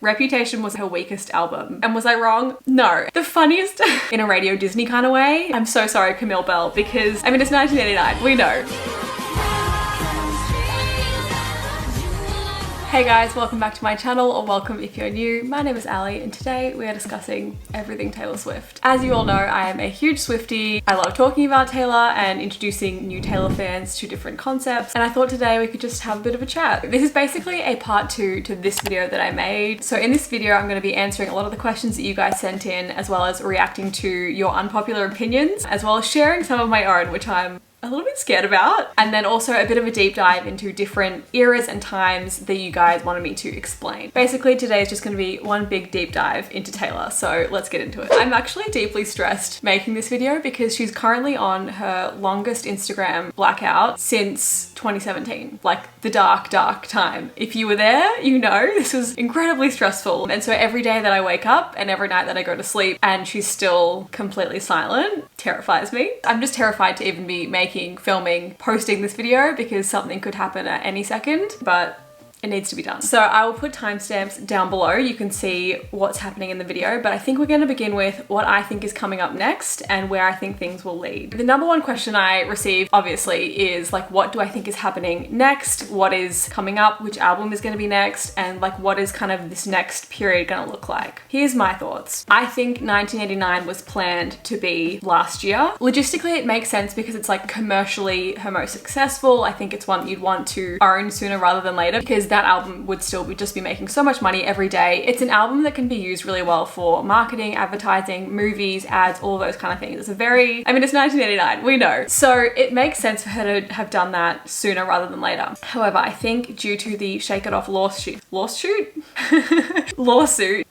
Reputation was her weakest album. And was I wrong? No. The funniest in a Radio Disney kind of way. I'm so sorry, Camille Bell, because I mean, it's 1989. We know. Hey guys, welcome back to my channel, or welcome if you're new. My name is Ali and today we are discussing everything Taylor Swift. As you all know, I am a huge Swiftie. I love talking about Taylor and introducing new Taylor fans to different concepts, and I thought today we could just have a bit of a chat. This is basically a part 2 to this video that I made. So in this video, I'm going to be answering a lot of the questions that you guys sent in, as well as reacting to your unpopular opinions, as well as sharing some of my own, which I'm a little bit scared about, and then also a bit of a deep dive into different eras and times that you guys wanted me to explain. Basically, today is just going to be one big deep dive into Taylor, so let's get into it. I'm actually deeply stressed making this video because she's currently on her longest Instagram blackout since 2017, like the dark time. If you were there, you know this was incredibly stressful, and so every day that I wake up and every night that I go to sleep and she's still completely silent terrifies me. I'm just terrified to even be filming, posting this video because something could happen at any second, but it needs to be done. So I will put timestamps down below. You can see what's happening in the video, but I think we're going to begin with what I think is coming up next and where I think things will lead. The number one question I received, obviously, is like, what do I think is happening next? What is coming up? Which album is going to be next? And like, what is kind of this next period going to look like? Here's my thoughts. I think 1989 was planned to be last year. Logistically, it makes sense because it's like commercially her most successful. I think it's one that you'd want to own sooner rather than later, because that album would still just be making so much money every day. It's an album that can be used really well for marketing, advertising, movies, ads, all of those kind of things. It's it's 1989, we know. So it makes sense for her to have done that sooner rather than later. However, I think due to the Shake It Off lawsuit,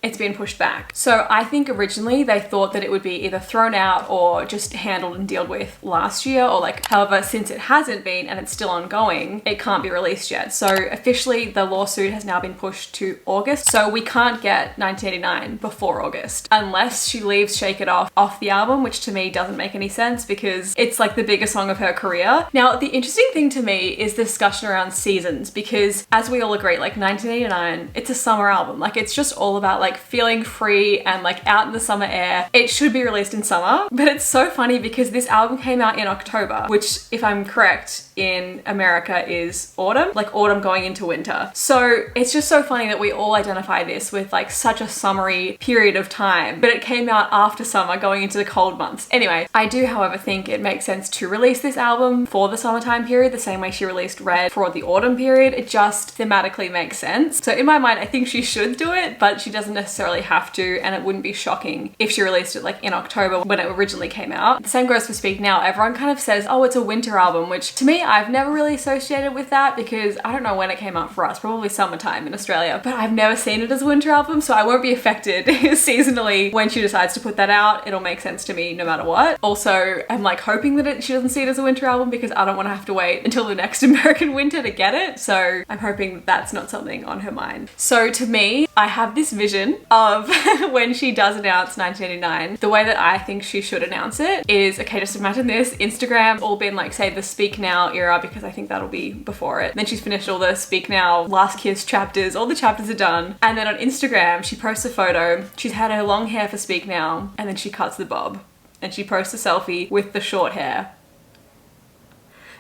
it's been pushed back. So I think originally they thought that it would be either thrown out or just handled and dealt with last year, or like, however, since it hasn't been and it's still ongoing, it can't be released yet. So officially the lawsuit has now been pushed to August. So we can't get 1989 before August unless she leaves Shake It off the album, which to me doesn't make any sense because it's like the biggest song of her career. Now, the interesting thing to me is the discussion around seasons, because as we all agree, like 1989, it's a summer album. Like it's just all about like feeling free and like out in the summer air. It should be released in summer, but it's so funny because this album came out in October, which if I'm correct, in America is autumn, like autumn going into winter. So it's just so funny that we all identify this with like such a summery period of time, but it came out after summer going into the cold months. Anyway, I do, however, think it makes sense to release this album for the summertime period, the same way she released Red for the autumn period. It just thematically makes sense. So in my mind, I think she should do it, but she doesn't necessarily have to, and it wouldn't be shocking if she released it like in October when it originally came out. The same goes for Speak Now. Everyone kind of says, oh, it's a winter album, which to me, I've never really associated with that because I don't know when it came out for us, probably summertime in Australia, but I've never seen it as a winter album, so I won't be affected seasonally when she decides to put that out. It'll make sense to me no matter what. Also, I'm like hoping that she doesn't see it as a winter album because I don't want to have to wait until the next American winter to get it, so I'm hoping that that's not something on her mind. So to me, I have this vision of when she does announce 1989, the way that I think she should announce it is, okay, just imagine this, Instagram all been like, say, the Speak Now era, because I think that'll be before it. Then she's finished all the Speak Now Last Kiss chapters, all the chapters are done, and then on Instagram she posts a photo, she's had her long hair for Speak Now, and then she cuts the bob and she posts a selfie with the short hair.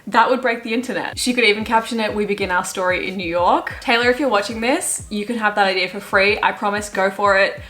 That would break the internet. She could even caption it, "We begin our story in New York." Taylor, if you're watching this, you can have that idea for free. I promise, go for it.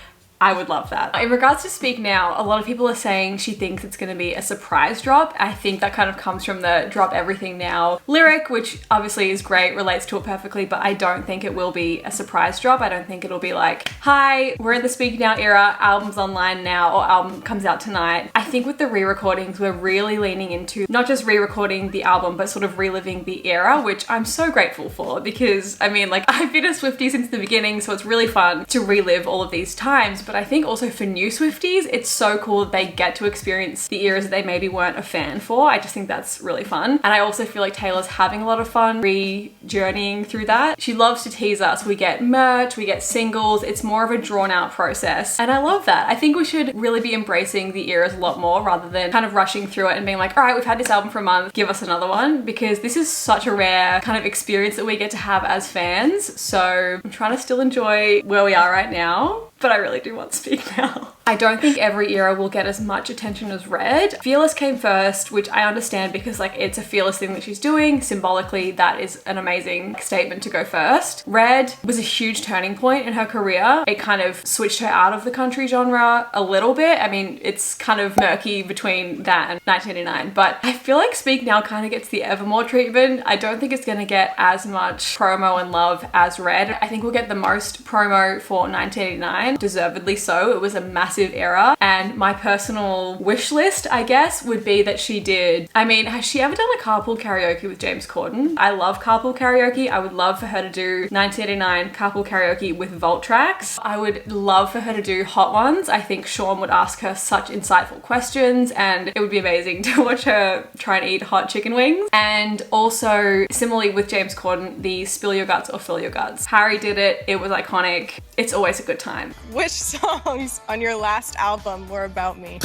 I would love that. In regards to Speak Now, a lot of people are saying she thinks it's gonna be a surprise drop. I think that kind of comes from the drop everything now lyric, which obviously is great, relates to it perfectly, but I don't think it will be a surprise drop. I don't think it'll be like, hi, we're in the Speak Now era, album's online now, or album comes out tonight. I think with the re-recordings, we're really leaning into not just re-recording the album, but sort of reliving the era, which I'm so grateful for because, I mean, like, I've been a Swiftie since the beginning, so it's really fun to relive all of these times. but I think also for new Swifties, it's so cool that they get to experience the eras that they maybe weren't a fan for. I just think that's really fun. And I also feel like Taylor's having a lot of fun re-journeying through that. She loves to tease us. We get merch, we get singles. It's more of a drawn out process. And I love that. I think we should really be embracing the eras a lot more rather than kind of rushing through it and being like, all right, we've had this album for a month, give us another one, because this is such a rare kind of experience that we get to have as fans. So I'm trying to still enjoy where we are right now, but I really do want Speak Now. I don't think every era will get as much attention as Red. Fearless came first, which I understand because like it's a fearless thing that she's doing. Symbolically, that is an amazing statement to go first. Red was a huge turning point in her career. It kind of switched her out of the country genre a little bit. I mean, it's kind of murky between that and 1989, but I feel like Speak Now kind of gets the Evermore treatment. I don't think it's gonna get as much promo and love as Red. I think we'll get the most promo for 1989, deservedly so. It was a massive era, and my personal wish list, I guess, would be that she did, I mean, has she ever done a carpool karaoke with James Corden? I love carpool karaoke. I would love for her to do 1989 carpool karaoke with Vault tracks. I would love for her to do Hot Ones. I think Sean would ask her such insightful questions and it would be amazing to watch her try and eat hot chicken wings. And also, similarly with James Corden, the Spill Your Guts or Fill Your Guts. Harry did it. It was iconic. It's always a good time. Which songs on your last album were about me?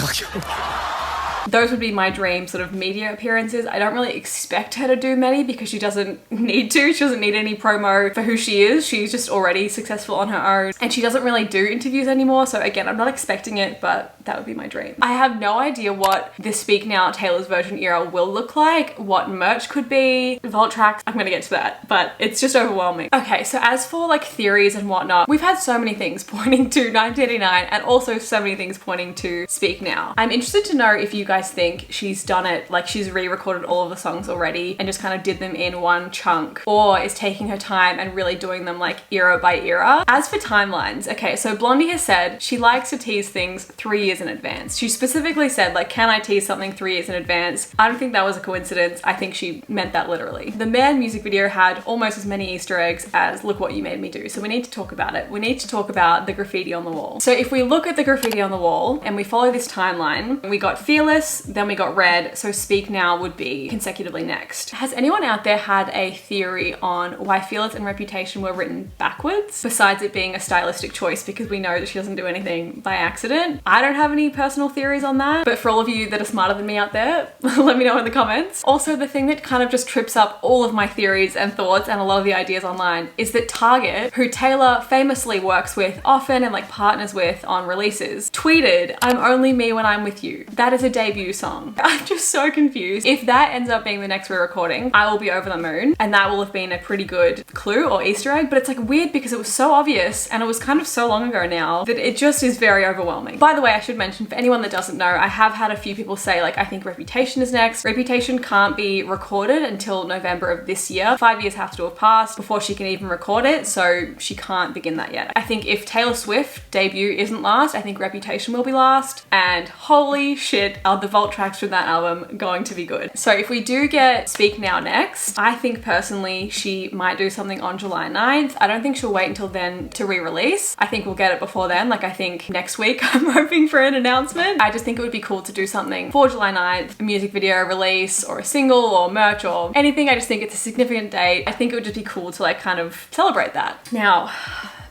Those would be my dream sort of media appearances. I don't really expect her to do many because she doesn't need to. She doesn't need any promo for who she is. She's just already successful on her own and she doesn't really do interviews anymore. So again, I'm not expecting it, but that would be my dream. I have no idea what this Speak Now Taylor's version era will look like, what merch could be, Vault tracks. I'm gonna get to that, but it's just overwhelming. Okay, so as for like theories and whatnot, we've had so many things pointing to 1989 and also so many things pointing to Speak Now. I'm interested to know if you guys think she's done it, like she's re-recorded all of the songs already and just kind of did them in one chunk, or is taking her time and really doing them like era by era. As for timelines, okay, so Blondie has said she likes to tease things 3 years in advance. She specifically said like, can I tease something 3 years in advance? I don't think that was a coincidence. I think she meant that literally. The Man music video had almost as many Easter eggs as Look What You Made Me Do. So we need to talk about it. We need to talk about the graffiti on the wall. So if we look at the graffiti on the wall and we follow this timeline, we got Fearless, then we got Red, so Speak Now would be consecutively next. Has anyone out there had a theory on why Fearless and Reputation were written backwards, besides it being a stylistic choice because we know that she doesn't do anything by accident? I don't have any personal theories on that, but for all of you that are smarter than me out there, let me know in the comments. Also, the thing that kind of just trips up all of my theories and thoughts and a lot of the ideas online is that Target, who Taylor famously works with often and like partners with on releases, tweeted, "I'm only me when I'm with you." That is a debut song. I'm just so confused. If that ends up being the next re-recording, I will be over the moon, and that will have been a pretty good clue or Easter egg, but it's like weird because it was so obvious and it was kind of so long ago now that it just is very overwhelming. By the way, I should mention for anyone that doesn't know, I have had a few people say like, I think Reputation is next. Reputation can't be recorded until November of this year. 5 years have to have passed before she can even record it, so she can't begin that yet. I think if Taylor Swift debut isn't last, I think Reputation will be last, and holy shit, are the Vault tracks from that album going to be good. So if we do get Speak Now next, I think personally she might do something on July 9th. I don't think she'll wait until then to re-release. I think we'll get it before then. Like I think next week I'm hoping for an announcement. I just think it would be cool to do something for July 9th, a music video release or a single or merch or anything. I just think it's a significant date. I think it would just be cool to like kind of celebrate that. Now,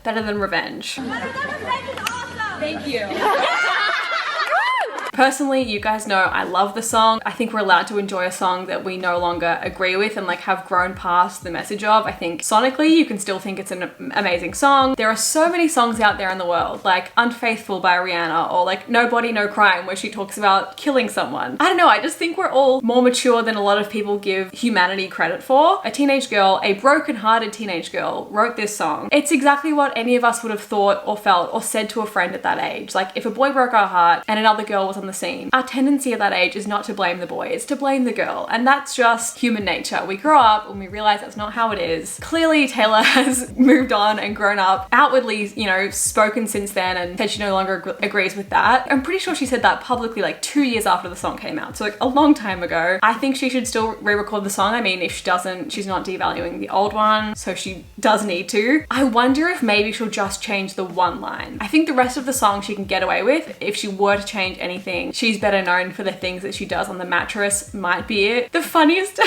Better Than Revenge. Better Than Revenge is awesome! Thank you. Personally, you guys know I love the song. I think we're allowed to enjoy a song that we no longer agree with and like have grown past the message of. I think sonically you can still think it's an amazing song. There are so many songs out there in the world, like Unfaithful by Rihanna or like No Body No Crime, where she talks about killing someone. I don't know, I just think we're all more mature than a lot of people give humanity credit for. A teenage girl, a broken-hearted teenage girl, wrote this song. It's exactly what any of us would have thought or felt or said to a friend at that age. Like if a boy broke our heart and another girl was on on the scene, our tendency at that age is not to blame the boy, it's to blame the girl. And that's just human nature. We grow up and we realize that's not how it is. Clearly Taylor has moved on and grown up, outwardly, you know, spoken since then and said she no longer agrees with that. I'm pretty sure she said that publicly like 2 years after the song came out. So like a long time ago. I think she should still re-record the song. I mean, if she doesn't, she's not devaluing the old one, so she does need to. I wonder if maybe she'll just change the one line. I think the rest of the song she can get away with. If she were to change anything, she's better known for the things that she does on the mattress might be it. The funniest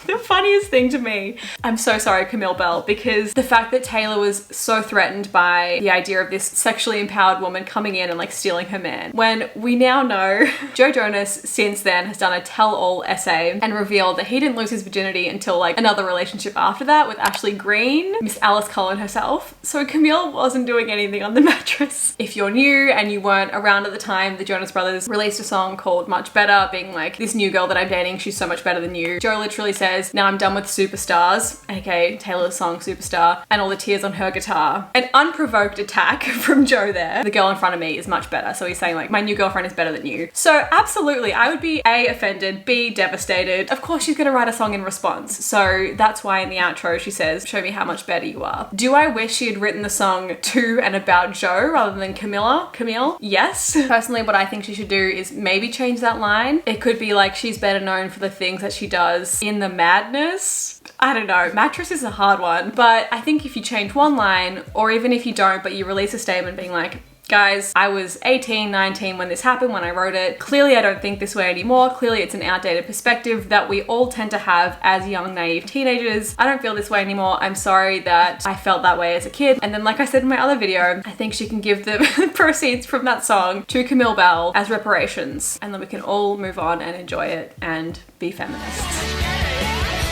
the funniest thing to me, I'm so sorry Camille Bell, because the fact that Taylor was so threatened by the idea of this sexually empowered woman coming in and like stealing her man, when we now know Joe Jonas since then has done a tell-all essay and revealed that he didn't lose his virginity until like another relationship after that with Ashley Green, Miss Alice Cullen herself. So Camille wasn't doing anything on the mattress. If you're new and you weren't around at the time, the Jonas Brothers released a song called Much Better, being like, this new girl that I'm dating, she's so much better than you. Joe literally says, now I'm done with superstars, aka Taylor's song Superstar, and all the tears on her guitar. An unprovoked attack from Joe there. The girl in front of me is much better. So he's saying like, my new girlfriend is better than you. So absolutely, I would be A, offended, B, devastated. Of course she's gonna write a song in response. So that's why in the outro she says, show me how much better you are. Do I wish she had written the song to and about Joe rather than Camille? Yes. Personally, what I think she should do is maybe change that line. It could be like, she's better known for the things that she does in the madness. I don't know, mattress is a hard one, but I think if you change one line, or even if you don't, but you release a statement being like, guys, I was 18, 19 when this happened, when I wrote it. Clearly I don't think this way anymore. Clearly it's an outdated perspective that we all tend to have as young, naive teenagers. I don't feel this way anymore. I'm sorry that I felt that way as a kid. And then like I said in my other video, I think she can give the proceeds from that song to Camille Bell as reparations. And then we can all move on and enjoy it and be feminists.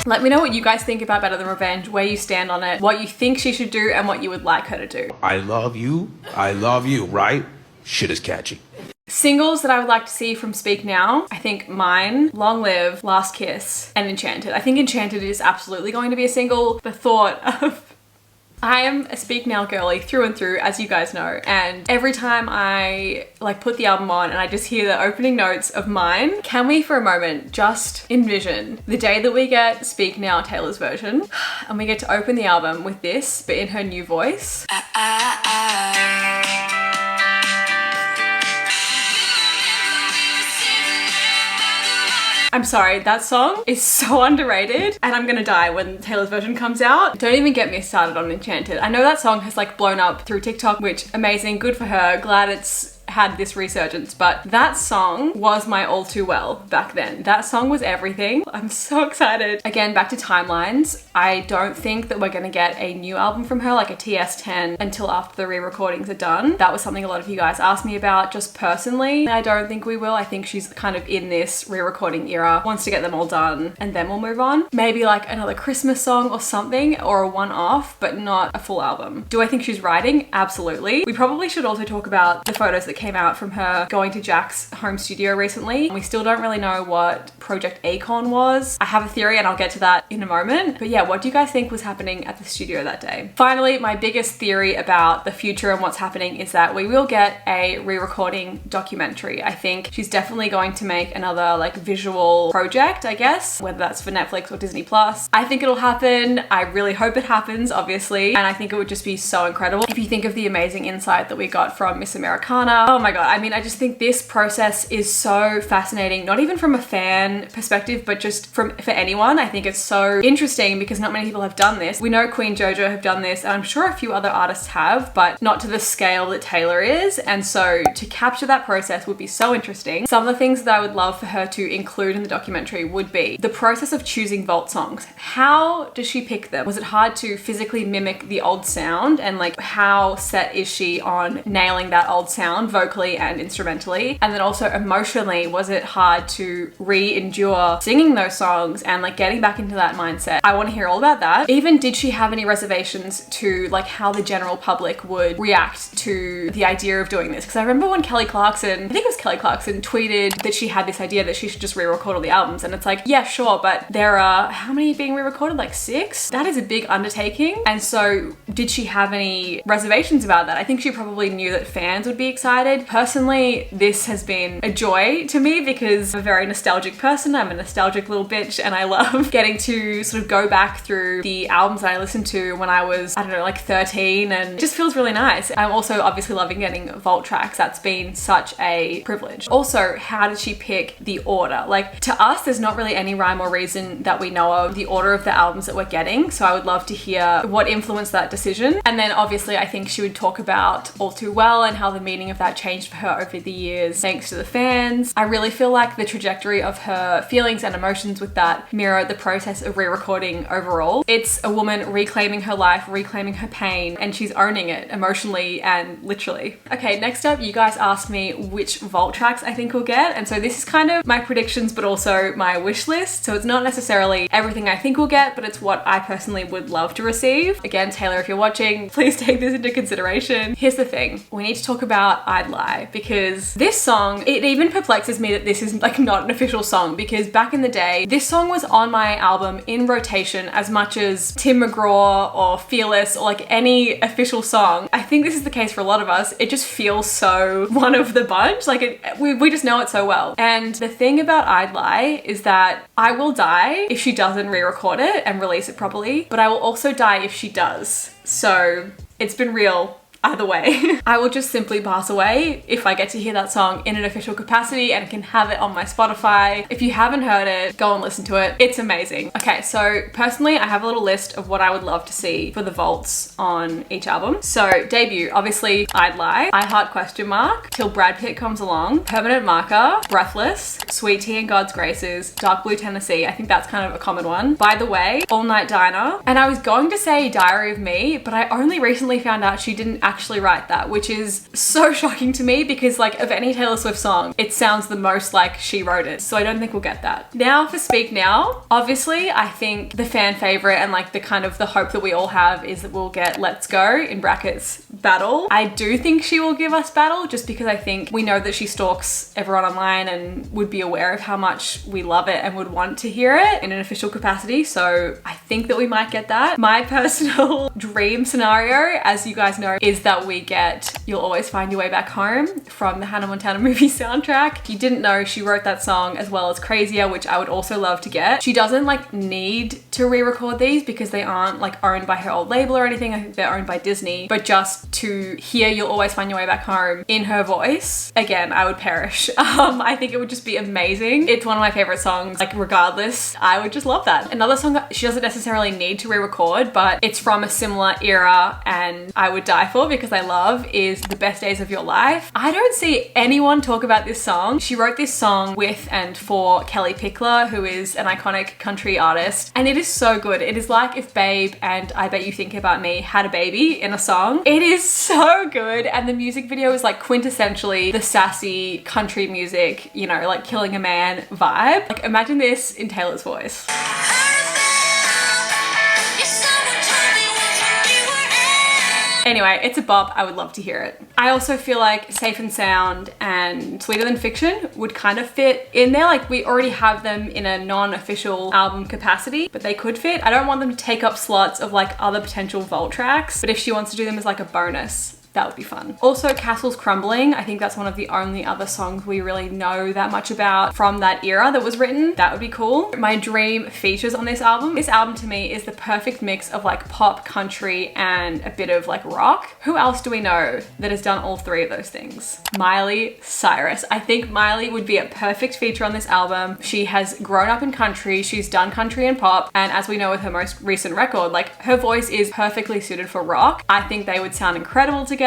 Let me know what you guys think about Better Than Revenge, where you stand on it, what you think she should do, and what you would like her to do. I love you, right? Shit is catchy. Singles that I would like to see from Speak Now, I think Mine, Long Live, Last Kiss, and Enchanted. I think Enchanted is absolutely going to be a single. The thought of... I am a Speak Now girly through and through, as you guys know, and every time I like put the album on and I just hear the opening notes of Mine, can we for a moment just envision the day that we get Speak Now Taylor's version and we get to open the album with this, but in her new voice. I'm sorry, that song is so underrated and I'm gonna die when Taylor's version comes out. Don't even get me started on Enchanted. I know that song has like blown up through TikTok, which amazing, good for her. Glad it's had this resurgence, but that song was my all too well back then. That song was everything. I'm so excited. Again, back to timelines. I don't think that we're gonna get a new album from her, like a TS10, until after the re-recordings are done. That was something a lot of you guys asked me about. Just personally, I don't think we will. I think she's kind of in this re-recording era, wants to get them all done, and then we'll move on. Maybe like another Christmas song or something, or a one-off, but not a full album. Do I think she's writing? Absolutely. We probably should also talk about the photos that came out from her going to Jack's home studio recently. We still don't really know what Project Akon was. I have a theory and I'll get to that in a moment. But yeah, what do you guys think was happening at the studio that day? Finally, my biggest theory about the future and what's happening is that we will get a re-recording documentary. I think she's definitely going to make another like visual project, I guess, whether that's for Netflix or Disney Plus. I think it'll happen. I really hope it happens, obviously. And I think it would just be so incredible. If you think of the amazing insight that we got from Miss Americana, oh my God. I mean, I just think this process is so fascinating, not even from a fan perspective, but just for anyone. I think it's so interesting because not many people have done this. We know Queen Jojo have done this, and I'm sure a few other artists have, but not to the scale that Taylor is. And so to capture that process would be so interesting. Some of the things that I would love for her to include in the documentary would be the process of choosing vault songs. How does she pick them? Was it hard to physically mimic the old sound? And like, how set is she on nailing that old sound vocally and instrumentally? And then also emotionally, was it hard to re-endure singing those songs and like getting back into that mindset? I want to hear all about that. Even did she have any reservations to like how the general public would react to the idea of doing this? Because I remember when Kelly Clarkson, I think it was Kelly Clarkson, tweeted that she had this idea that she should just re-record all the albums, and it's like, yeah, sure, but there are how many being re-recorded? Like 6? That is a big undertaking. And so did she have any reservations about that? I think she probably knew that fans would be excited excited. Personally, this has been a joy to me because I'm a very nostalgic person. I'm a nostalgic little bitch and I love getting to sort of go back through the albums that I listened to when I was, I don't know, like 13, and it just feels really nice. I'm also obviously loving getting vault tracks. That's been such a privilege. Also, how did she pick the order? Like, to us, there's not really any rhyme or reason that we know of the order of the albums that we're getting. So I would love to hear what influenced that decision. And then obviously I think she would talk about All Too Well and how the meaning of that changed for her over the years thanks to the fans. I really feel like the trajectory of her feelings and emotions with that mirror the process of re-recording overall. It's a woman reclaiming her life, reclaiming her pain, and she's owning it emotionally and literally. Okay, next up, you guys asked me which vault tracks I think we'll get. And so this is kind of my predictions, but also my wish list. So it's not necessarily everything I think we'll get, but it's what I personally would love to receive. Again, Taylor, if you're watching, please take this into consideration. Here's the thing. We need to talk about I'd Lie, because this song, it even perplexes me that this is like not an official song, because back in the day, this song was on my album in rotation as much as Tim McGraw or Fearless or like any official song. I think this is the case for a lot of us. It just feels so one of the bunch. Like we just know it so well. And the thing about I'd Lie is that I will die if she doesn't re-record it and release it properly, but I will also die if she does. So it's been real either way. I will just simply pass away if I get to hear that song in an official capacity and can have it on my Spotify. If you haven't heard it, go and listen to it. It's amazing. Okay, so personally, I have a little list of what I would love to see for the vaults on each album. So debut, obviously I'd Lie, I Heart ? Till Brad Pitt Comes Along, Permanent Marker, Breathless, Sweet Tea and God's Graces, Dark Blue Tennessee. I think that's kind of a common one. By the Way, All Night Diner. And I was going to say Diary of Me, but I only recently found out she didn't actually write that, which is so shocking to me because like of any Taylor Swift song, it sounds the most like she wrote it. So I don't think we'll get that. Now for Speak Now, obviously I think the fan favorite and like the kind of the hope that we all have is that we'll get Let's Go, in brackets, Battle. I do think she will give us Battle just because I think we know that she stalks everyone online and would be aware of how much we love it and would want to hear it in an official capacity. So I think that we might get that. My personal dream scenario, as you guys know, is that we get You'll Always Find Your Way Back Home from the Hannah Montana movie soundtrack. If you didn't know, she wrote that song as well as Crazier, which I would also love to get. She doesn't like need to re-record these because they aren't like owned by her old label or anything. I think they're owned by Disney, but just to hear You'll Always Find Your Way Back Home in her voice, again, I would perish. I think it would just be amazing. It's one of my favorite songs, like regardless, I would just love that. Another song that she doesn't necessarily need to re-record, but it's from a similar era and I would die for because I love, is The Best Days of Your Life. I don't see anyone talk about this song. She wrote this song with and for Kelly Pickler, who is an iconic country artist, and it is so good. It is like if Babe and I Bet You Think About Me had a baby in a song. It is so good, and the music video is like quintessentially the sassy country music, you know, like Killing a Man vibe. Like imagine this in Taylor's voice. Anyway, it's a bop. I would love to hear it. I also feel like Safe and Sound and Sweeter Than Fiction would kind of fit in there. Like we already have them in a non-official album capacity, but they could fit. I don't want them to take up slots of like other potential vault tracks, but if she wants to do them as like a bonus, that would be fun. Also, Castles Crumbling. I think that's one of the only other songs we really know that much about from that era that was written. That would be cool. My dream features on this album. This album to me is the perfect mix of like pop, country, and a bit of like rock. Who else do we know that has done all three of those things? Miley Cyrus. I think Miley would be a perfect feature on this album. She has grown up in country. She's done country and pop. And as we know with her most recent record, like her voice is perfectly suited for rock. I think they would sound incredible together.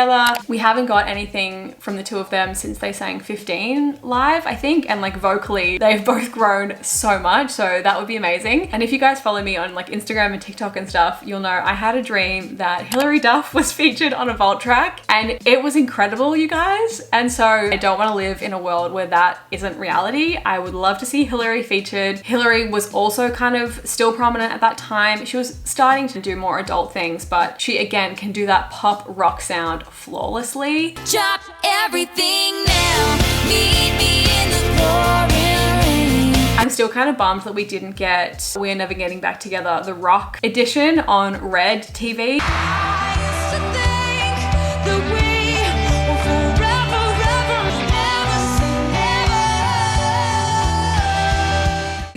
We haven't got anything from the two of them since they sang 15 live, I think, and like vocally they've both grown so much, so that would be amazing. And if you guys follow me on like Instagram and TikTok and stuff, you'll know I had a dream that Hilary Duff was featured on a vault track and it was incredible, you guys. And so I don't want to live in a world where that isn't reality. I would love to see Hilary featured. Hilary was also kind of still prominent at that time. She was starting to do more adult things, but she again can do that pop rock sound flawlessly. Drop everything now. Meet me in the pouring rain. I'm still kind of bummed that we didn't get We're Never Getting Back Together, the rock edition on Red TV. I used to think that we were forever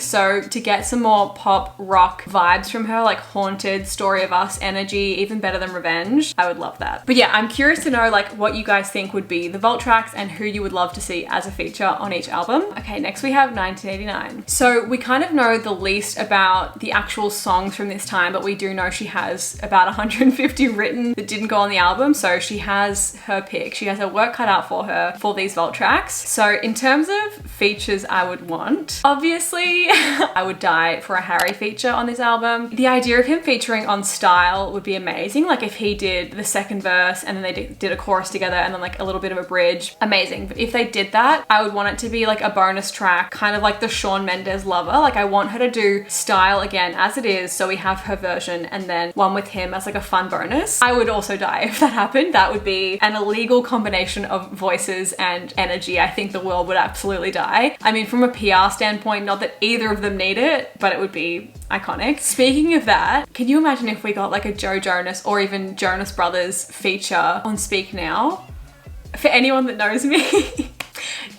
So to get some more pop rock vibes from her, like Haunted, Story of Us energy, even better than Revenge, I would love that. But yeah, I'm curious to know like what you guys think would be the vault tracks and who you would love to see as a feature on each album. Okay, next we have 1989. So we kind of know the least about the actual songs from this time, but we do know she has about 150 written that didn't go on the album. So she has her pick. She has her work cut out for her for these vault tracks. So in terms of features I would want, obviously I would die for a Harry feature on this album. The idea of him featuring on Style would be amazing. Like if he did the second verse and then they did a chorus together and then like a little bit of a bridge, amazing. But if they did that, I would want it to be like a bonus track, kind of like the Shawn Mendes Lover. Like I want her to do Style again as it is, so we have her version and then one with him as like a fun bonus. I would also die if that happened. That would be an illegal combination of voices and energy. I think the world would absolutely die. I mean, from a PR standpoint, not that either of them need it, but it would be iconic. Speaking of that, can you imagine if we got like a Joe Jonas or even Jonas Brothers feature on Speak Now? For anyone that knows me,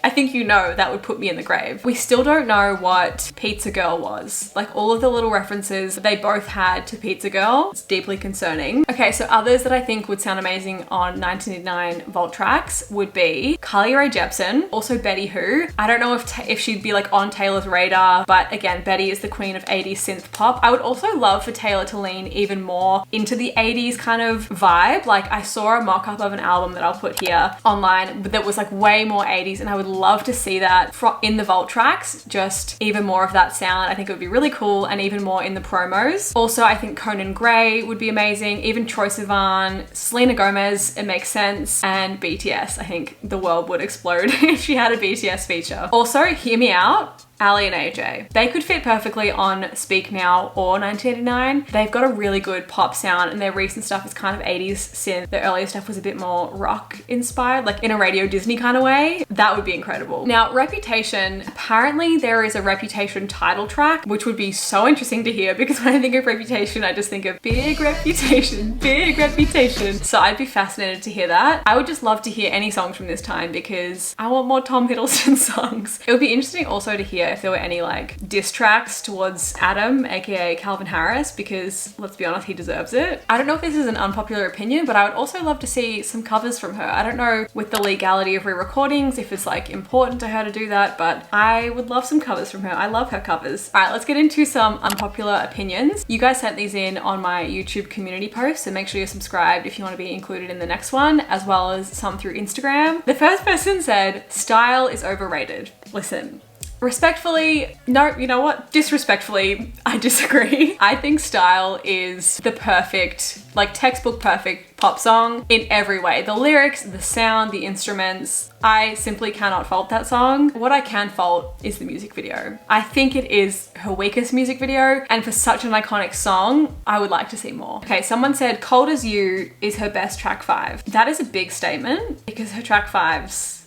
I think you know that would put me in the grave. We still don't know what Pizza Girl was. Like all of the little references they both had to Pizza Girl, it's deeply concerning. Okay, so others that I think would sound amazing on 1989 vault tracks would be Carly Rae Jepsen, also Betty Who. I don't know if she'd be like on Taylor's radar, but again, Betty is the queen of 80s synth pop. I would also love for Taylor to lean even more into the 80s kind of vibe. Like I saw a mock-up of an album that I'll put here online that was like way more 80s, and I would love to see that in the vault tracks, just even more of that sound. I think it would be really cool, and even more in the promos. Also, I think Conan Gray would be amazing, even Troye Sivan, Selena Gomez, it makes sense, and BTS. I think the world would explode if she had a BTS feature. Also, Hear Me Out, Ali and AJ. They could fit perfectly on Speak Now or 1989. They've got a really good pop sound, and their recent stuff is kind of 80s synth. Their earlier stuff was a bit more rock inspired, like in a Radio Disney kind of way. That would be incredible. Now, Reputation, apparently there is a Reputation title track, which would be so interesting to hear, because when I think of Reputation, I just think of big reputation, big reputation. So I'd be fascinated to hear that. I would just love to hear any songs from this time because I want more Tom Hiddleston songs. It would be interesting also to hear if there were any like diss tracks towards Adam, aka Calvin Harris, because let's be honest, he deserves it. I don't know if this is an unpopular opinion, but I would also love to see some covers from her. I don't know with the legality of re-recordings if it's like important to her to do that, but I would love some covers from her. I love her covers. All right, let's get into some unpopular opinions. You guys sent these in on my YouTube community post, so make sure you're subscribed if you want to be included in the next one, as well as some through Instagram. The first person said, Style is overrated. Listen, respectfully, no, you know what? Disrespectfully, I disagree. I think Style is the perfect, like textbook perfect pop song in every way. The lyrics, the sound, the instruments, I simply cannot fault that song. What I can fault is the music video. I think it is her weakest music video, and for such an iconic song, I would like to see more. Okay, someone said Cold As You is her best track 5. That is a big statement because her track 5s,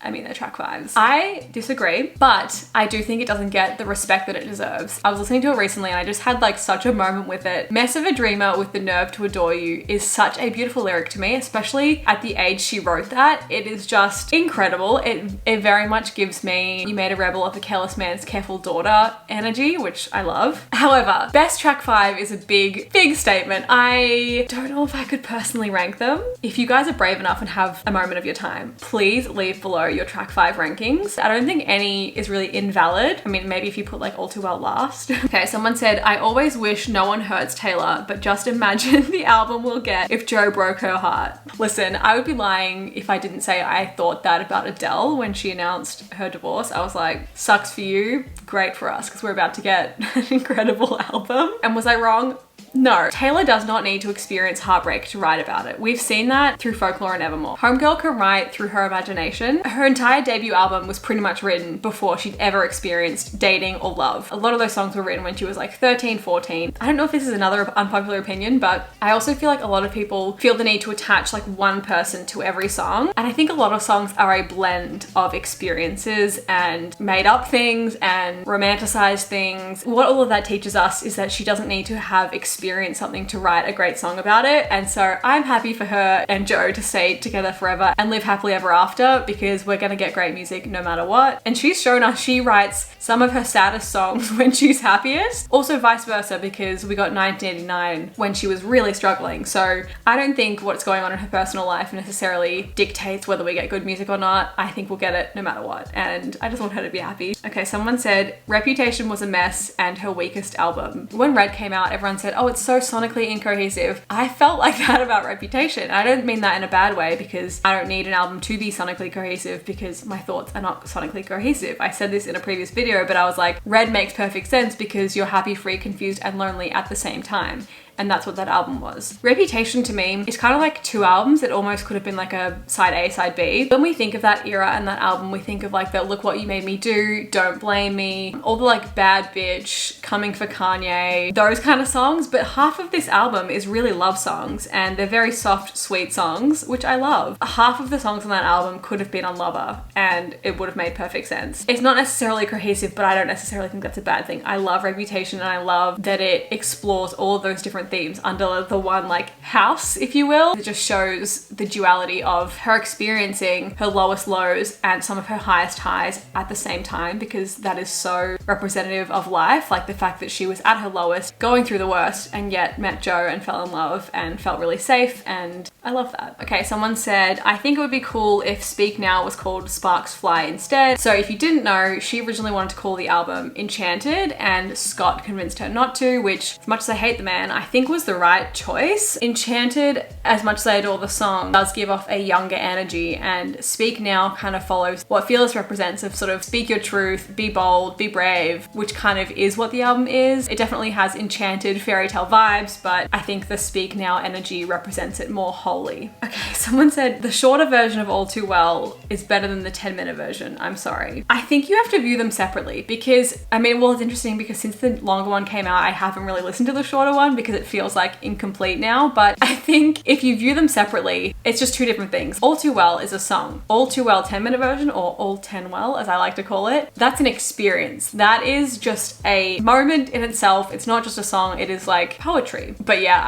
I mean, they're track 5s. I disagree, but I do think it doesn't get the respect that it deserves. I was listening to it recently and I just had like such a moment with it. Mess of a Dreamer with the nerve to adore you is such a beautiful lyric to me, especially at the age she wrote that. It is just incredible. It very much gives me You Made a Rebel of a Careless Man's Careful Daughter energy, which I love. However, best track 5 is a big, big statement. I don't know if I could personally rank them. If you guys are brave enough and have a moment of your time, please leave below your track 5 rankings. I don't think any is really invalid. I mean, maybe if you put like All Too Well last. Okay, someone said, I always wish no one hurts Taylor, but just imagine the album we'll get if Joe broke her heart. Listen, I would be lying if I didn't say I thought that about Adele when she announced her divorce. I was like, sucks for you, great for us, because we're about to get an incredible album. And was I wrong? No, Taylor does not need to experience heartbreak to write about it. We've seen that through Folklore and Evermore. Homegirl can write through her imagination. Her entire debut album was pretty much written before she'd ever experienced dating or love. A lot of those songs were written when she was like 13, 14. I don't know if this is another unpopular opinion, but I also feel like a lot of people feel the need to attach like one person to every song. And I think a lot of songs are a blend of experiences and made up things and romanticized things. What all of that teaches us is that she doesn't need to have experience experienced something to write a great song about it. And so I'm happy for her and Joe to stay together forever and live happily ever after, because we're gonna get great music no matter what. And she's shown us she writes some of her saddest songs when she's happiest. Also vice versa, because we got 1989 when she was really struggling. So I don't think what's going on in her personal life necessarily dictates whether we get good music or not. I think we'll get it no matter what. And I just want her to be happy. Okay, someone said Reputation was a mess and her weakest album. When Red came out, everyone said, oh, it's so sonically incohesive. I felt like that about Reputation. I don't mean that in a bad way, because I don't need an album to be sonically cohesive, because my thoughts are not sonically cohesive. I said this in a previous video, but I was like, Red makes perfect sense because you're happy, free, confused, and lonely at the same time. And that's what that album was. Reputation to me is kind of like two albums that almost could have been like a side A, side B. When we think of that era and that album, we think of like the Look What You Made Me Do, Don't Blame Me, all the like Bad Bitch, Coming for Kanye, those kind of songs. But half of this album is really love songs, and they're very soft, sweet songs, which I love. Half of the songs on that album could have been on Lover, and it would have made perfect sense. It's not necessarily cohesive, but I don't necessarily think that's a bad thing. I love Reputation, and I love that it explores all of those different themes under the one like house, if you will. It just shows the duality of her experiencing her lowest lows and some of her highest highs at the same time, because that is so representative of life. Like the fact that she was at her lowest, going through the worst, and yet met Joe and fell in love and felt really safe, and I love that. Okay, someone said, I think it would be cool if Speak Now was called Sparks Fly instead. So if you didn't know, she originally wanted to call the album Enchanted, and Scott convinced her not to, which, as much as I hate the man, I think was the right choice. Enchanted, as much as I adore the song, does give off a younger energy, and Speak Now kind of follows what Fearless represents of sort of speak your truth, be bold, be brave, which kind of is what the album is. It definitely has Enchanted fairy tale vibes, but I think the Speak Now energy represents it more wholly. Okay, someone said the shorter version of All Too Well is better than the 10-minute version. I'm sorry. I think you have to view them separately, because I mean, well, it's interesting because since the longer one came out, I haven't really listened to the shorter one because it feels like incomplete now. But I think if you view them separately, it's just two different things. All Too Well is a song. All Too Well 10-minute version, or All 10 Well as I like to call it, that's an experience. That is just a moment in itself. It's not just a song, it is like poetry. But yeah,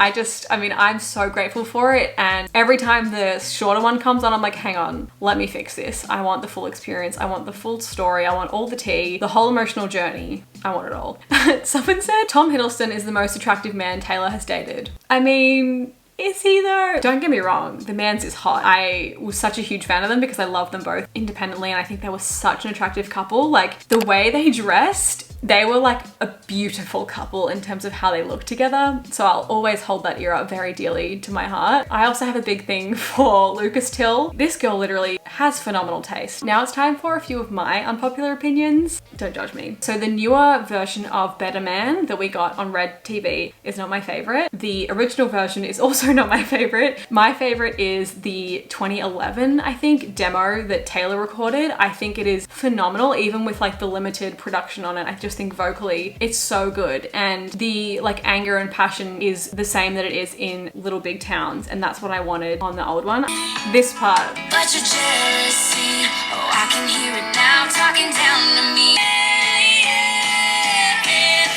I mean, I'm so grateful for it, and every time the shorter one comes on, I'm like, hang on, let me fix this. I want the full experience. I want the full story. I want all the tea, the whole emotional journey. I want it all. Someone said Tom Hiddleston is the most attractive man Taylor has dated. I mean, is he though? Don't get me wrong, the man's is hot. I was such a huge fan of them because I love them both independently, and I think they were such an attractive couple. Like the way they dressed, they were like a beautiful couple in terms of how they look together. So I'll always hold that era very dearly to my heart. I also have a big thing for Lucas Till. This girl literally has phenomenal taste. Now it's time for a few of my unpopular opinions. Don't judge me. So the newer version of Better Man that we got on Red TV is not my favorite. The original version is also not my favorite. My favorite is the 2011, I think, demo that Taylor recorded. I think it is phenomenal, even with like the limited production on it. I just think vocally it's so good, and the like anger and passion is the same that it is in Little Big Towns, and that's what I wanted on the old one. This part. But your jealousy, oh, I can hear it now talking down to me.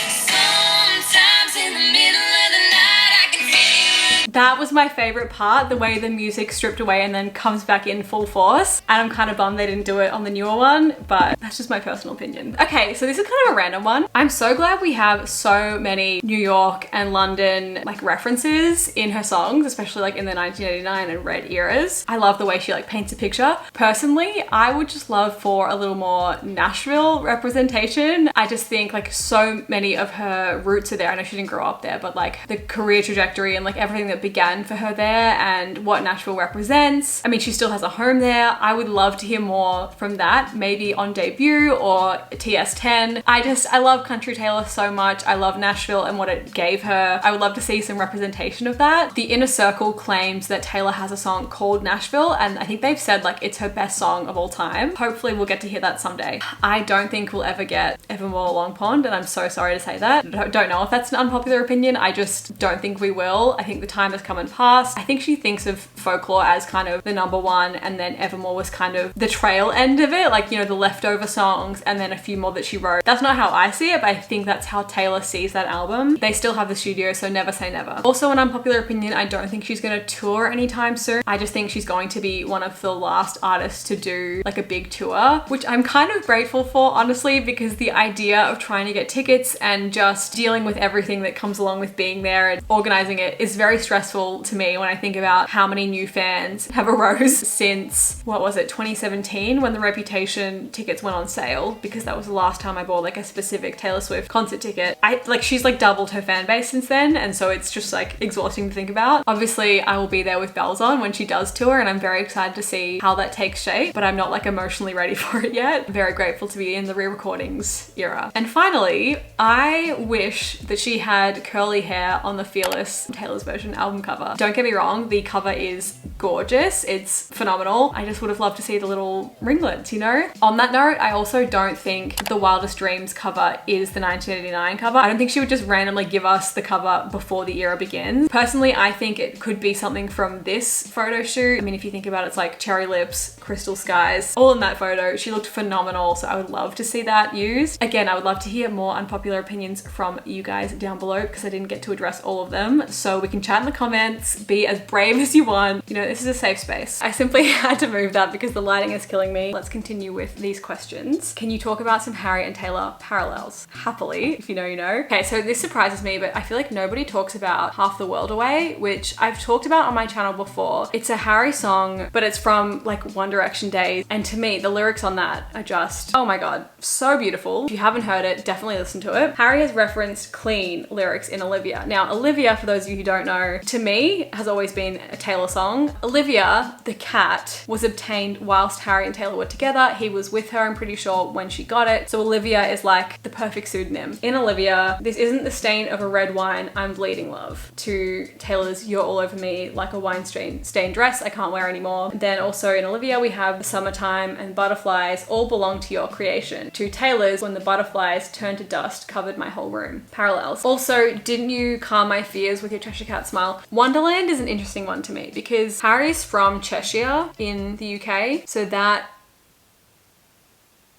Sometimes in the middle of the night I can feel it. That was my favorite part, the way the music stripped away and then comes back in full force. And I'm kind of bummed they didn't do it on the newer one, but that's just my personal opinion. Okay, so this is kind of a random one. I'm so glad we have so many New York and London like references in her songs, especially like in the 1989 and Red eras. I love the way she like paints a picture. Personally, I would just love for a little more Nashville representation. I just think like so many of her roots are there. I know she didn't grow up there, but like the career trajectory and like everything that began for her there and what Nashville represents. I mean, she still has a home there. I would love to hear more from that, maybe on Debut or TS10. I love Country Taylor so much. I love Nashville and what it gave her. I would love to see some representation of that. The Inner Circle claims that Taylor has a song called Nashville, and I think they've said like it's her best song of all time. Hopefully we'll get to hear that someday. I don't think we'll ever get Evermore Long Pond, and I'm so sorry to say that. Don't know if that's an unpopular opinion. I just don't think we will. I think the time has come and passed. I think she thinks of Folklore as kind of the number one, and then Evermore was kind of the trail end of it, like, you know, the leftover songs and then a few more that she wrote. That's not how I see it, but I think that's how Taylor sees that album. They still have the studio, so never say never. Also, an unpopular opinion, I don't think she's gonna tour anytime soon. I just think she's going to be one of the last artists to do like a big tour, which I'm kind of grateful for, honestly, because the idea of trying to get tickets and just dealing with everything that comes along with being there and organizing it is very stressful to me when I think about how many new fans have arose since, what was it, 2017, when the Reputation tickets went on sale, because that was the last time I bought like a specific Taylor Swift concert ticket. She's like doubled her fan base since then, and so it's just like exhausting to think about. Obviously, I will be there with bells on when she does tour, and I'm very excited to see how that takes shape, but I'm not like emotionally ready for it yet. Very grateful to be in the re-recordings era. And finally, I wish that she had curly hair on the Fearless Taylor's Version album cover. Don't get me wrong, the cover is gorgeous. It's phenomenal. I just would have loved to see the little ringlets, you know? On that note, I also don't think the Wildest Dreams cover is the 1989 cover. I don't think she would just randomly give us the cover before the era begins. Personally, I think it could be something from this photo shoot. I mean, if you think about it, it's like cherry lips, crystal skies, all in that photo. She looked phenomenal, so I would love to see that used. Again, I would love to hear more unpopular opinions from you guys down below, because I didn't get to address all of them. So we can chat in the comments, be as brave as you want. You know, this is a safe space. I simply had to move that because the lighting is killing me. Let's continue with these questions. Can you talk about some Harry and Taylor parallels? Happily, if you know, you know. Okay, so this surprises me, but I feel like nobody talks about Half the World Away, which I've talked about on my channel before. It's a Harry song, but it's from like One Direction days. And to me, the lyrics on that are just, oh my God, so beautiful. If you haven't heard it, definitely listen to it. Harry has referenced clean lyrics in Olivia. Now, Olivia, for those of you who don't know, to me, has always been a Taylor song. Olivia, the cat, was obtained whilst Harry and Taylor were together. He was with her, I'm pretty sure, when she got it. So Olivia is like the perfect pseudonym. In Olivia, this isn't the stain of a red wine, I'm bleeding love. To Taylor's You're All Over Me Like a Wine stained dress I can't wear anymore. Then also in Olivia, we have Summertime and Butterflies all belong to your creation. To Taylor's When the Butterflies Turn to Dust Covered My Whole Room. Parallels. Also, Didn't You Calm My Fears with Your Cheshire Cat Smile? Wonderland is an interesting one to me because Harry's from Cheshire in the UK, so that's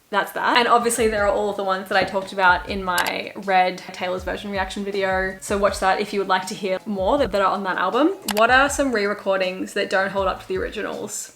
that. And obviously there are all of the ones that I talked about in my Red Taylor's Version reaction video, so watch that if you would like to hear more that are on that album. What are some re-recordings that don't hold up to the originals?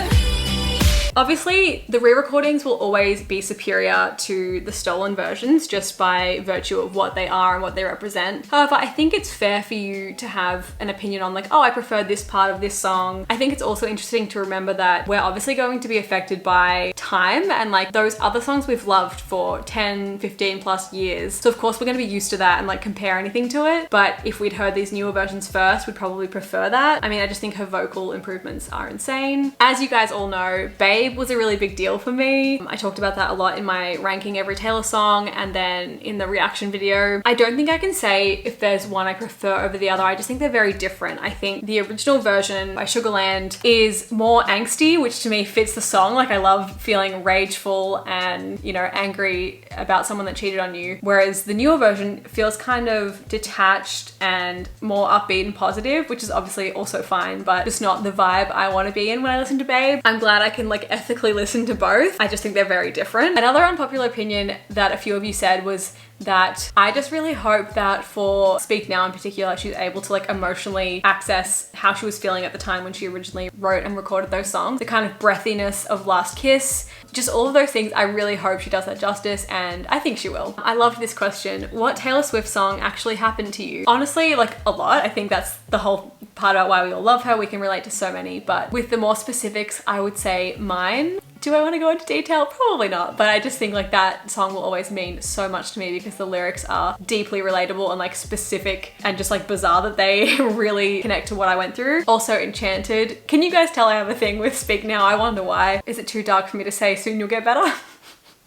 Obviously, the re-recordings will always be superior to the stolen versions just by virtue of what they are and what they represent. However, I think it's fair for you to have an opinion on like, oh, I prefer this part of this song. I think it's also interesting to remember that we're obviously going to be affected by time and like those other songs we've loved for 10, 15 plus years. So of course we're going to be used to that and like compare anything to it. But if we'd heard these newer versions first, we'd probably prefer that. I mean, I just think her vocal improvements are insane. As you guys all know, Babe was a really big deal for me. I talked about that a lot in my ranking every Taylor song and then in the reaction video. I don't think I can say if there's one I prefer over the other. I just think they're very different. I think the original version by Sugarland is more angsty, which to me fits the song. Like I love feeling rageful and, you know, angry about someone that cheated on you. Whereas the newer version feels kind of detached and more upbeat and positive, which is obviously also fine, but just not the vibe I want to be in when I listen to Babe. I'm glad I can like ethically listen to both. I just think they're very different. Another unpopular opinion that a few of you said was that I just really hope that for Speak Now in particular, she's able to like emotionally access how she was feeling at the time when she originally wrote and recorded those songs. The kind of breathiness of Last Kiss, just all of those things. I really hope she does that justice and I think she will. I loved this question. What Taylor Swift song actually happened to you? Honestly, like a lot. I think that's the whole part about why we all love her. We can relate to so many, but with the more specifics, I would say mine. Do I want to go into detail? Probably not, but I just think like that song will always mean so much to me because the lyrics are deeply relatable and like specific and just like bizarre that they really connect to what I went through. Also Enchanted. Can you guys tell I have a thing with Speak Now? I wonder why. Is it too dark for me to say soon you'll get better?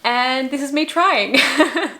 And this is me trying.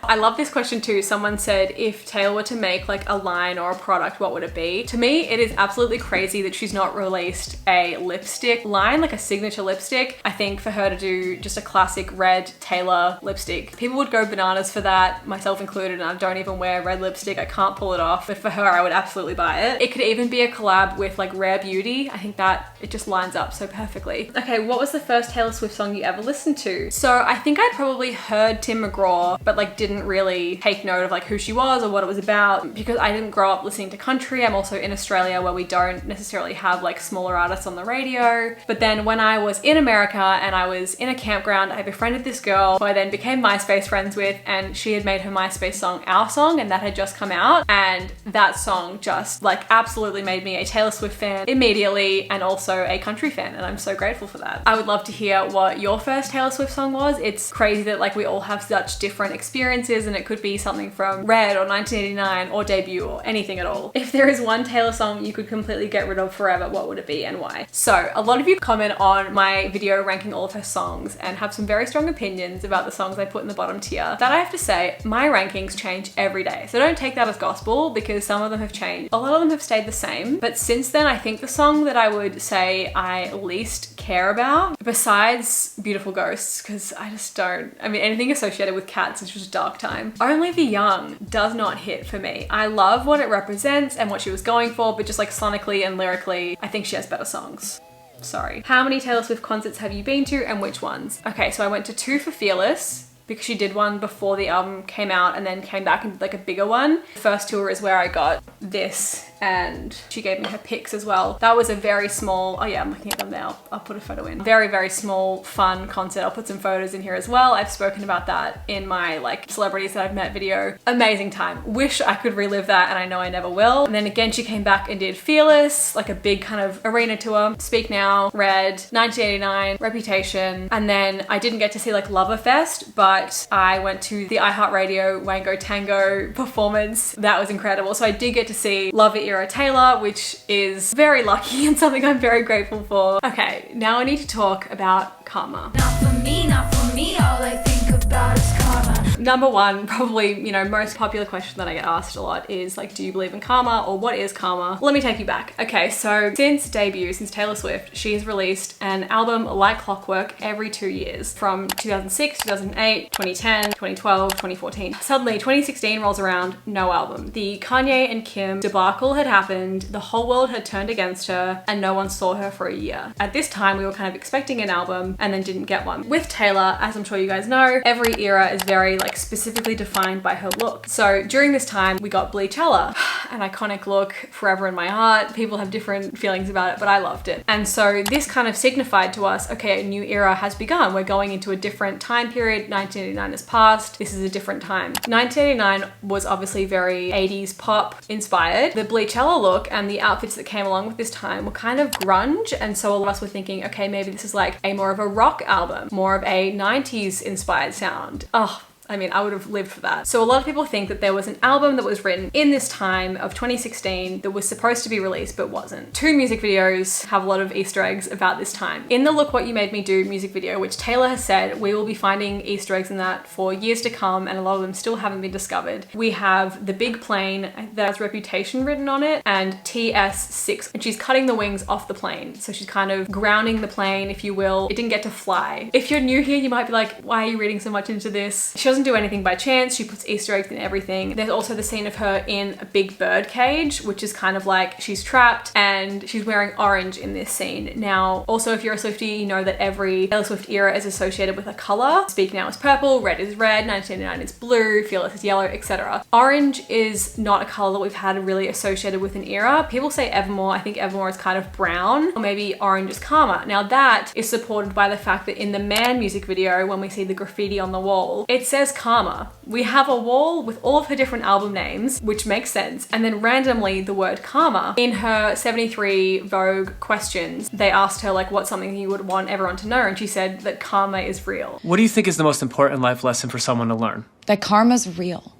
I love this question too. Someone said, if Taylor were to make like a line or a product, what would it be? To me, it is absolutely crazy that she's not released a lipstick line, like a signature lipstick. I think for her to do just a classic red Taylor lipstick, people would go bananas for that, myself included, and I don't even wear red lipstick. I can't pull it off. But for her, I would absolutely buy it. It could even be a collab with like Rare Beauty. I think that it just lines up so perfectly. Okay, what was the first Taylor Swift song you ever listened to? So I think I'd probably heard Tim McGraw, but like didn't really take note of like who she was or what it was about, because I didn't grow up listening to country. I'm also in Australia where we don't necessarily have like smaller artists on the radio. But then when I was in America and I was in a campground, I befriended this girl who I then became MySpace friends with, and she had made her MySpace song Our Song, and that had just come out, and that song just like absolutely made me a Taylor Swift fan immediately and also a country fan, and I'm so grateful for that. I would love to hear what your first Taylor Swift song was. It's crazy that like we all have such different experiences, and it could be something from Red or 1989 or Debut or anything at all. If there is one Taylor song you could completely get rid of forever, what would it be and why? So a lot of you comment on my video ranking all of her songs and have some very strong opinions about the songs I put in the bottom tier. That I have to say, my rankings change every day. So don't take that as gospel, because some of them have changed. A lot of them have stayed the same. But since then, I think the song that I would say I least care about, besides Beautiful Ghosts, because I just don't, I mean, anything associated with cats is just dark time. Only the Young does not hit for me. I love what it represents and what she was going for, but just like sonically and lyrically, I think she has better songs. Sorry. How many Taylor Swift concerts have you been to and which ones? Okay, so I went to 2 for Fearless, because she did one before the album came out and then came back and did like a bigger one. The first tour is where I got this, and she gave me her pics as well. That was a very small, oh yeah, I'm looking at them now. I'll put a photo in. Very, very small, fun concert. I'll put some photos in here as well. I've spoken about that in my like celebrities that I've met video. Amazing time. Wish I could relive that, and I know I never will. And then again, she came back and did Fearless, like a big kind of arena tour. Speak Now, Red, 1989, Reputation. And then I didn't get to see like Loverfest, but I went to the iHeartRadio Wango Tango performance. That was incredible. So I did get to see Lover Era Taylor, which is very lucky and something I'm very grateful for. Okay, now I need to talk about karma. Not for me, not for me, all I think about is karma. Number one, probably, you know, most popular question that I get asked a lot is like, do you believe in karma, or what is karma? Let me take you back. Okay, so since debut, since Taylor Swift, she has released an album like clockwork every 2 years, from 2006, 2008, 2010, 2012, 2014. Suddenly 2016 rolls around, no album. The Kanye and Kim debacle had happened, the whole world had turned against her, and no one saw her for a year. At this time, we were kind of expecting an album and then didn't get one. With Taylor, as I'm sure you guys know, every era is very like specifically defined by her look. So during this time, we got Bleachella, an iconic look, forever in my heart. People have different feelings about it, but I loved it. And so this kind of signified to us, okay, a new era has begun. We're going into a different time period. 1989 has passed. This is a different time. 1989 was obviously very 80s pop inspired. The Bleachella look and the outfits that came along with this time were kind of grunge. And so a lot of us were thinking, okay, maybe this is like a more of a rock album, more of a 90s inspired sound. Oh, I mean, I would have lived for that. So a lot of people think that there was an album that was written in this time of 2016 that was supposed to be released but wasn't. 2 music videos have a lot of Easter eggs about this time. In the Look What You Made Me Do music video, which Taylor has said we will be finding Easter eggs in that for years to come, and a lot of them still haven't been discovered. We have the big plane that has Reputation written on it and TS6, and she's cutting the wings off the plane. So she's kind of grounding the plane, if you will. It didn't get to fly. If you're new here, you might be like, why are you reading so much into this? She doesn't do anything by chance. She puts Easter eggs in everything. There's also the scene of her in a big bird cage, which is kind of like she's trapped, and she's wearing orange in this scene. Now, also if you're a Swiftie, you know that every Taylor Swift era is associated with a color. Speak Now is purple, Red is red, 1989 is blue, Fearless is yellow, etc. Orange is not a color that we've had really associated with an era. People say Evermore. I think Evermore is kind of brown, or maybe orange is karma. Now that is supported by the fact that in the Man music video, when we see the graffiti on the wall, it says karma. We have a wall with all of her different album names, which makes sense, and then randomly the word karma. In her 73 Vogue questions, they asked her like, what's something you would want everyone to know, and she said that karma is real. What do you think is the most important life lesson for someone to learn? That karma's real.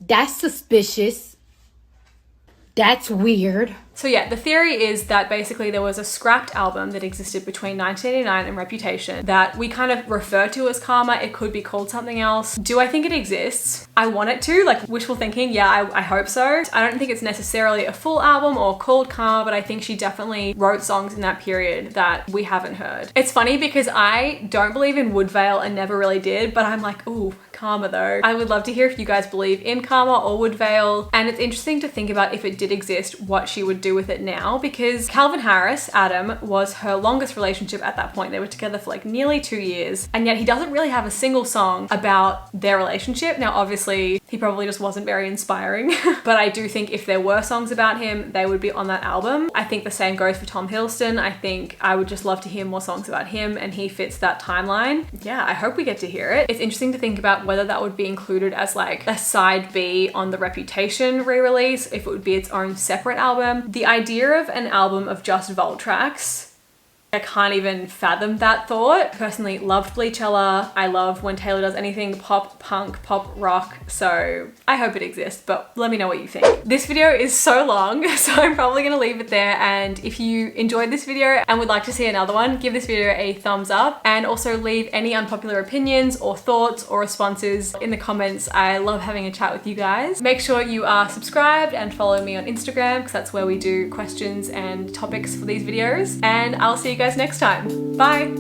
That's suspicious. That's weird. So yeah, the theory is that basically there was a scrapped album that existed between 1989 and Reputation that we kind of refer to as Karma. It could be called something else. Do I think it exists? I want it to, like wishful thinking. Yeah, I hope so. I don't think it's necessarily a full album or called Karma, but I think she definitely wrote songs in that period that we haven't heard. It's funny because I don't believe in Woodvale and never really did, but I'm like, ooh, Karma though. I would love to hear if you guys believe in Karma or Woodvale. And it's interesting to think about if it did exist, what she would do with it now, because Calvin Harris, Adam, was her longest relationship at that point. They were together for like nearly 2 years, and yet he doesn't really have a single song about their relationship. Now, obviously, he probably just wasn't very inspiring, but I do think if there were songs about him, they would be on that album. I think the same goes for Tom Hiddleston. I think I would just love to hear more songs about him, and he fits that timeline. Yeah, I hope we get to hear it. It's interesting to think about whether that would be included as like a side B on the Reputation re-release, if it would be its own separate album. The idea of an album of just Vault tracks, I can't even fathom that thought. Personally, loved Bleachella. I love when Taylor does anything pop, punk, pop, rock. So I hope it exists, but let me know what you think. This video is so long, so I'm probably gonna leave it there. And if you enjoyed this video and would like to see another one, give this video a thumbs up, and also leave any unpopular opinions or thoughts or responses in the comments. I love having a chat with you guys. Make sure you are subscribed and follow me on Instagram, because that's where we do questions and topics for these videos. And I'll see you guys next time. Bye.